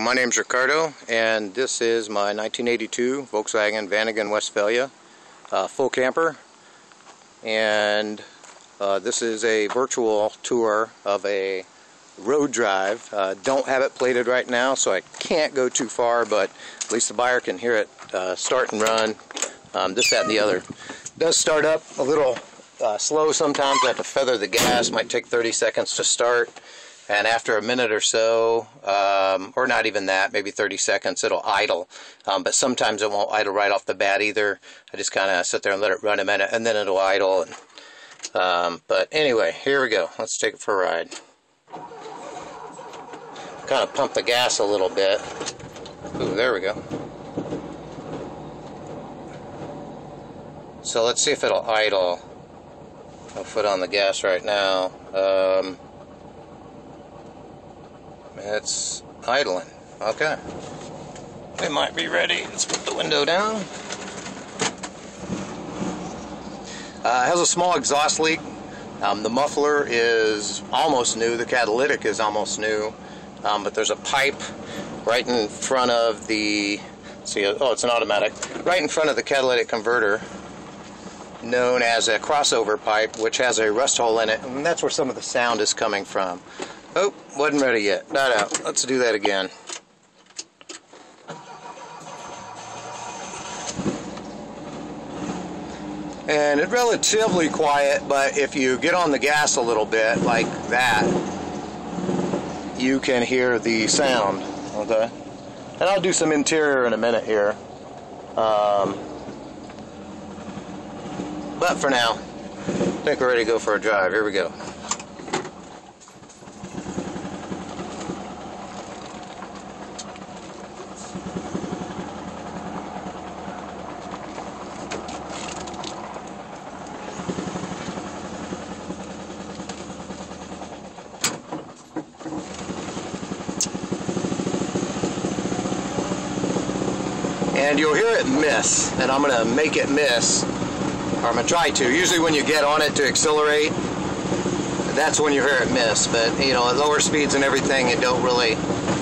my name's Ricardo, and this is my 1982 Volkswagen Vanagon Westfalia full camper. And this is a virtual tour of a road drive. Don't have it plated right now, so I can't go too far, but at least the buyer can hear it start and run. This, that, and the other. It does start up a little slow sometimes. I have to feather the gas. Might take 30 seconds to start. And after a minute or so, or not even that, maybe 30 seconds, it'll idle. But sometimes it won't idle right off the bat either. I just kind of sit there and let it run a minute, and then it'll idle. But anyway, here we go. Let's take it for a ride. Kind of pump the gas a little bit. Ooh, there we go. So let's see if it'll idle. I'll foot on the gas right now. It's idling. Okay. It might be ready. Let's put the window down. It has a small exhaust leak. The muffler is almost new. The catalytic is almost new. But there's a pipe right in front of the... See, oh, it's an automatic. Right in front of the catalytic converter, known as a crossover pipe, which has a rust hole in it, and that's where some of the sound is coming from. Oh, wasn't ready yet. Not out. Let's do that again. And it's relatively quiet, but if you get on the gas a little bit, like that, you can hear the sound. Okay? And I'll do some interior in a minute here. But for now, I think we're ready to go for a drive. Here we go. And you'll hear it miss, and I'm going to make it miss, or I'm going to try to. Usually when you get on it to accelerate, that's when you hear it miss. But, you know, at lower speeds and everything, you don't really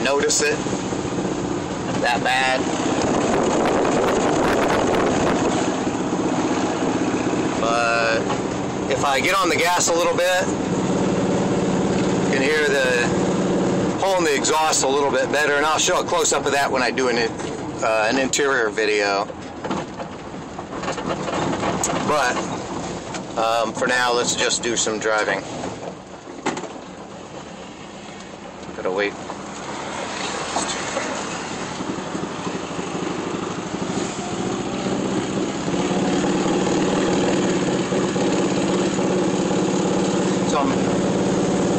notice it that bad. But if I get on the gas a little bit, you can hear the hole in the exhaust a little bit better, and I'll show a close-up of that when I do an interior video. But for now, let's just do some driving. Gotta wait. So I'm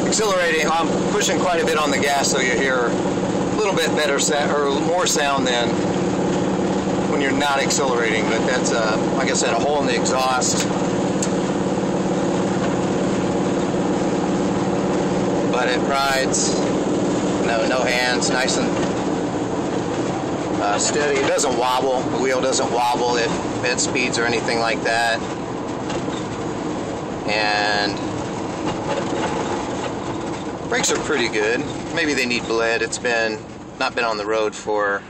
accelerating. I'm pushing quite a bit on the gas, so you hear a little bit better sound, or more sound than when you're not accelerating. But that's like I said, a hole in the exhaust. But it rides, no hands, nice and steady. It doesn't wobble. The wheel doesn't wobble if it speeds or anything like that. And brakes are pretty good. Maybe they need bled. It's not been on the road for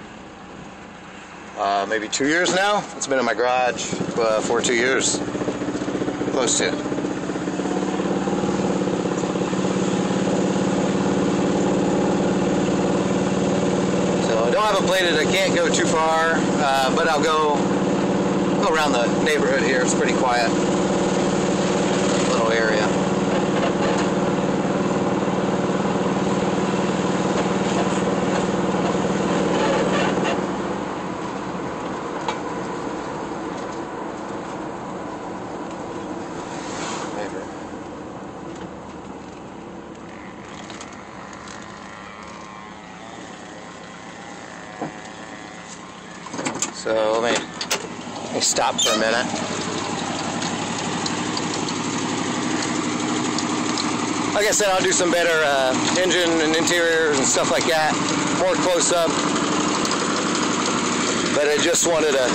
maybe 2 years now. It's been in my garage for 2 years. Close to. So I don't have it plated. I can't go too far, but I'll go around the neighborhood here. It's pretty quiet little area. So let me stop for a minute. Like I said, I'll do some better engine and interiors and stuff like that, more close up. But I just wanted to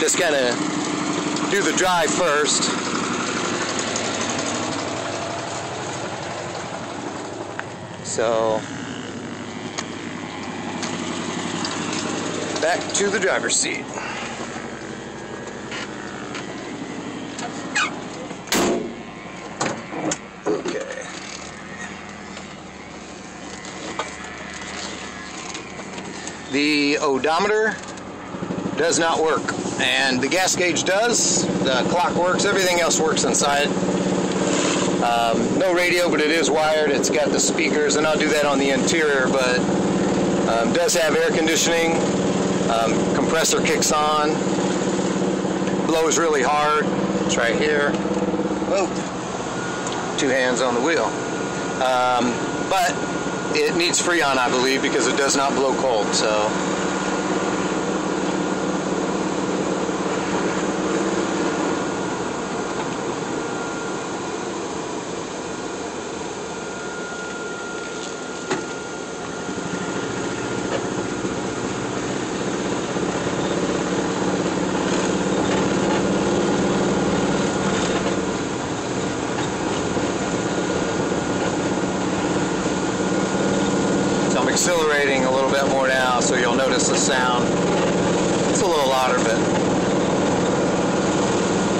just kind of do the drive first. So, back to the driver's seat. Okay. The odometer does not work, and the gas gauge does. The clock works. Everything else works inside. No radio, but it is wired. It's got the speakers, and I'll do that on the interior, but does have air conditioning. Compressor kicks on. Blows really hard. It's right here. Oh, 2 hands on the wheel. But it needs Freon, I believe, because it does not blow cold. So. Accelerating a little bit more now, so you'll notice the sound. It's a little louder, but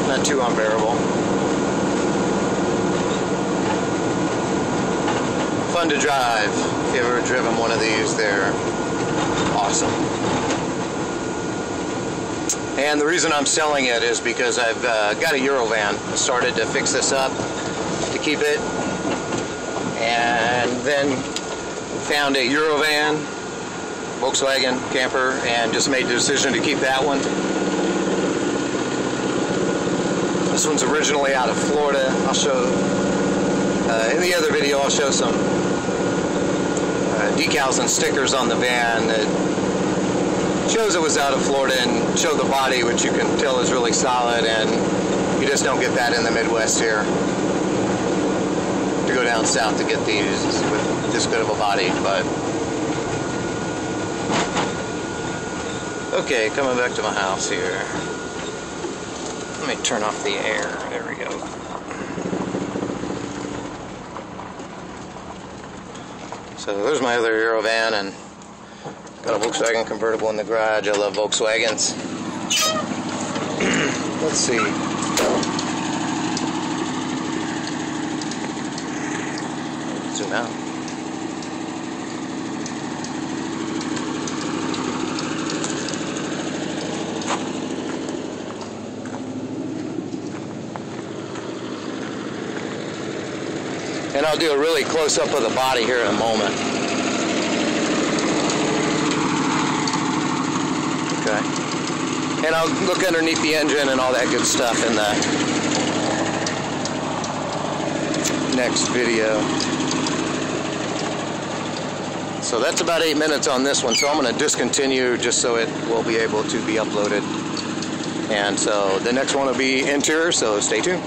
not too unbearable. Fun to drive. If you've ever driven one of these, they're awesome. And the reason I'm selling it is because I've got a Eurovan. I started to fix this up to keep it, and then found a Eurovan, Volkswagen camper, and just made the decision to keep that one. This one's originally out of Florida. I'll show, in the other video, I'll show some decals and stickers on the van that shows it was out of Florida, and show the body, which you can tell is really solid, and you just don't get that in the Midwest here. To go down south to get these with this good of a body, but okay, coming back to my house here. Let me turn off the air. There we go. So there's my other Eurovan, and got a Volkswagen convertible in the garage. I love Volkswagens. Let's see. Zoom out. And I'll do a really close-up of the body here in a moment. Okay. And I'll look underneath the engine and all that good stuff in the next video. So that's about 8 minutes on this one, so I'm going to discontinue just so it will be able to be uploaded. And so the next one will be interior, so stay tuned.